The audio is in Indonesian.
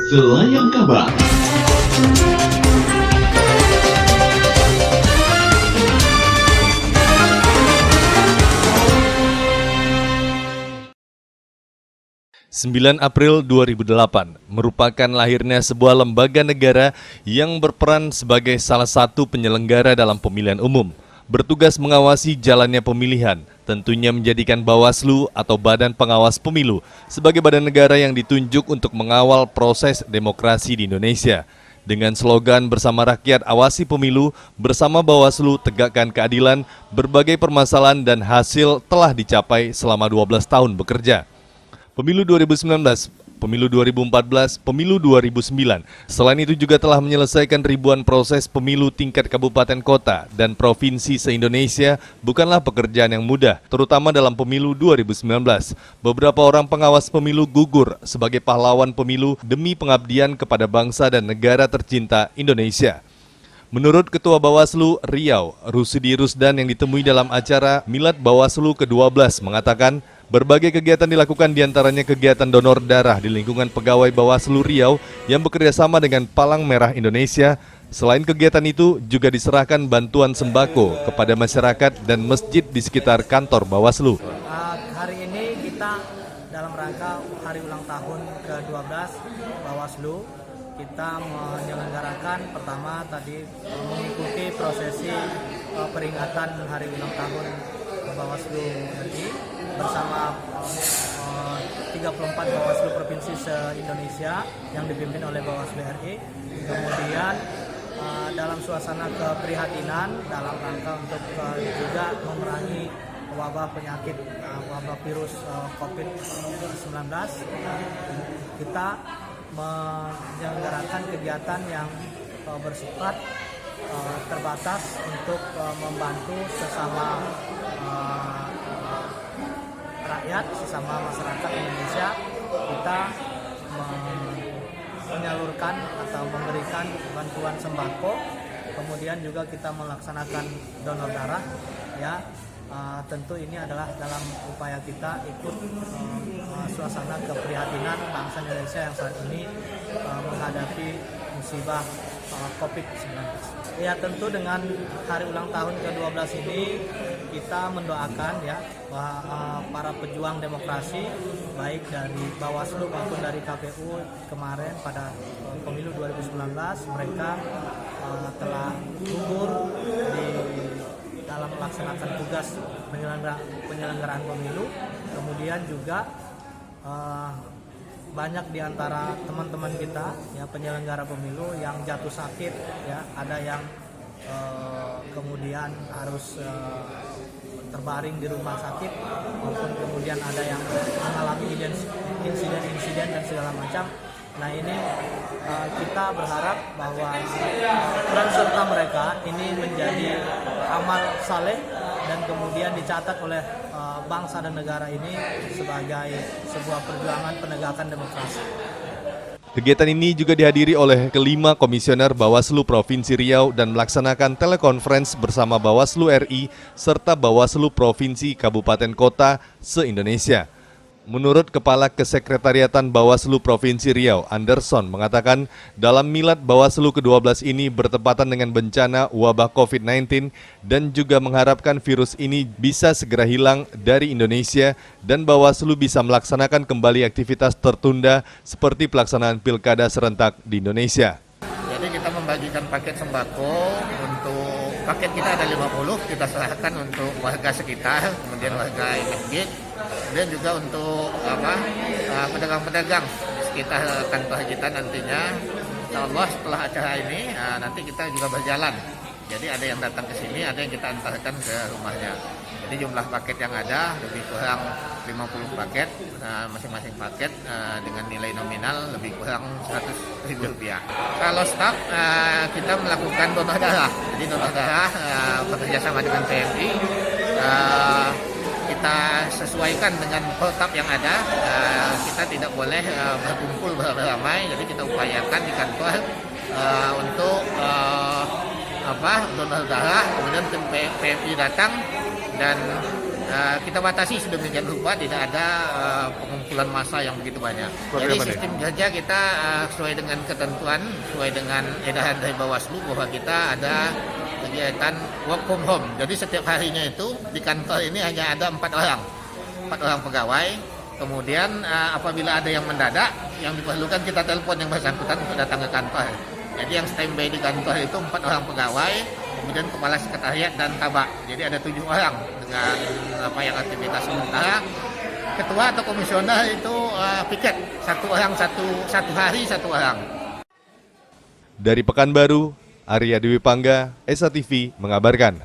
Selayang Kabar. Sembilan April 2008 merupakan lahirnya sebuah lembaga negara yang berperan sebagai salah satu penyelenggara dalam pemilihan umum, bertugas mengawasi jalannya pemilihan, tentunya menjadikan Bawaslu atau Badan Pengawas Pemilu sebagai badan negara yang ditunjuk untuk mengawal proses demokrasi di Indonesia. Dengan slogan bersama rakyat awasi pemilu, bersama Bawaslu tegakkan keadilan, berbagai permasalahan dan hasil telah dicapai selama 12 tahun bekerja. Pemilu 2019, Pemilu 2014, Pemilu 2009. Selain itu juga telah menyelesaikan ribuan proses pemilu tingkat kabupaten kota dan provinsi se-Indonesia bukanlah pekerjaan yang mudah, terutama dalam Pemilu 2019. Beberapa orang pengawas pemilu gugur sebagai pahlawan pemilu demi pengabdian kepada bangsa dan negara tercinta Indonesia. Menurut Ketua Bawaslu Riau, Rusdi Rusdan yang ditemui dalam acara Milad Bawaslu ke-12 mengatakan, berbagai kegiatan dilakukan diantaranya kegiatan donor darah di lingkungan pegawai Bawaslu Riau yang bekerja sama dengan Palang Merah Indonesia. Selain kegiatan itu, juga diserahkan bantuan sembako kepada masyarakat dan masjid di sekitar kantor Bawaslu. Hari ini kita dalam rangka hari ulang tahun ke-12 Bawaslu, kita menyelenggarakan pertama tadi mengikuti prosesi peringatan hari ulang tahun Bawaslu RI bersama 34 Bawaslu Provinsi se-Indonesia yang dipimpin oleh Bawaslu RI. Kemudian dalam suasana keprihatinan dalam rangka untuk juga memerangi wabah penyakit, wabah virus COVID-19, kita menyelenggarakan kegiatan yang bersifat terbatas untuk membantu sesama rakyat, sesama masyarakat Indonesia. Kita menyalurkan atau memberikan bantuan sembako, kemudian juga kita melaksanakan donor darah, ya. Tentu ini adalah dalam upaya kita ikut suasana keprihatinan bangsa Indonesia yang saat ini menghadapi musibah COVID-19. Ya, tentu dengan hari ulang tahun ke-12 ini kita mendoakan ya bahwa para pejuang demokrasi baik dari Bawaslu maupun dari KPU kemarin pada pemilu 2019 mereka telah gugur di dalam melaksanakan tugas penyelenggaraan pemilu. Kemudian juga banyak di antara teman-teman kita ya penyelenggara pemilu yang jatuh sakit ya, ada yang kemudian harus terbaring di rumah sakit maupun kemudian ada yang mengalami insiden-insiden dan segala macam. Nah ini kita berharap bahwa peran serta mereka ini menjadi amal saleh dan kemudian dicatat oleh bangsa dan negara ini sebagai sebuah perjuangan penegakan demokrasi. Kegiatan ini juga dihadiri oleh kelima komisioner Bawaslu Provinsi Riau dan melaksanakan telekonferensi bersama Bawaslu RI serta Bawaslu Provinsi Kabupaten Kota se-Indonesia. Menurut Kepala Kesekretariatan Bawaslu Provinsi Riau, Anderson, mengatakan dalam milad Bawaslu ke-12 ini bertepatan dengan bencana wabah COVID-19 dan juga mengharapkan virus ini bisa segera hilang dari Indonesia dan Bawaslu bisa melaksanakan kembali aktivitas tertunda seperti pelaksanaan pilkada serentak di Indonesia. Jadi kita membagikan paket sembako untuk paket kita ada 50, kita serahkan untuk warga sekitar, kemudian warga masjid, kemudian juga untuk pedagang-pedagang di sekitar kantor kita nantinya. Insya Allah setelah acara ini nanti kita juga berjalan. Jadi ada yang datang ke sini, ada yang kita antarkan ke rumahnya. Jadi jumlah paket yang ada lebih kurang 50 paket, masing-masing paket dengan nilai nominal lebih kurang Rp100.000. Kalau stok kita melakukan donor darah. Jadi donor darah bekerjasama dengan PMI. Kita sesuaikan dengan protap yang ada. Kita tidak boleh berkumpul beramai, jadi kita upayakan di kantor untuk donor darah. Kemudian tim PMI datang dan kita batasi sedemikian rupa tidak ada pengumpulan massa yang begitu banyak. Jadi sistem kerja kita sesuai dengan ketentuan, sesuai dengan edaran dari Bawaslu bahwa kita ada kegiatan work from home. Jadi setiap harinya itu di kantor ini hanya ada 4 orang pegawai. Kemudian apabila ada yang mendadak, yang diperlukan kita telepon yang bersangkutan untuk datang ke kantor. Jadi yang standby di kantor itu 4 orang pegawai, kemudian kepala sekretariat dan tabak. Jadi ada 7 orang dengan yang aktivitas sementara. Ketua atau komisioner itu piket, 1 orang satu hari 1 orang. Dari Pekanbaru, Arya Dewi Pangga, Esa TV mengabarkan.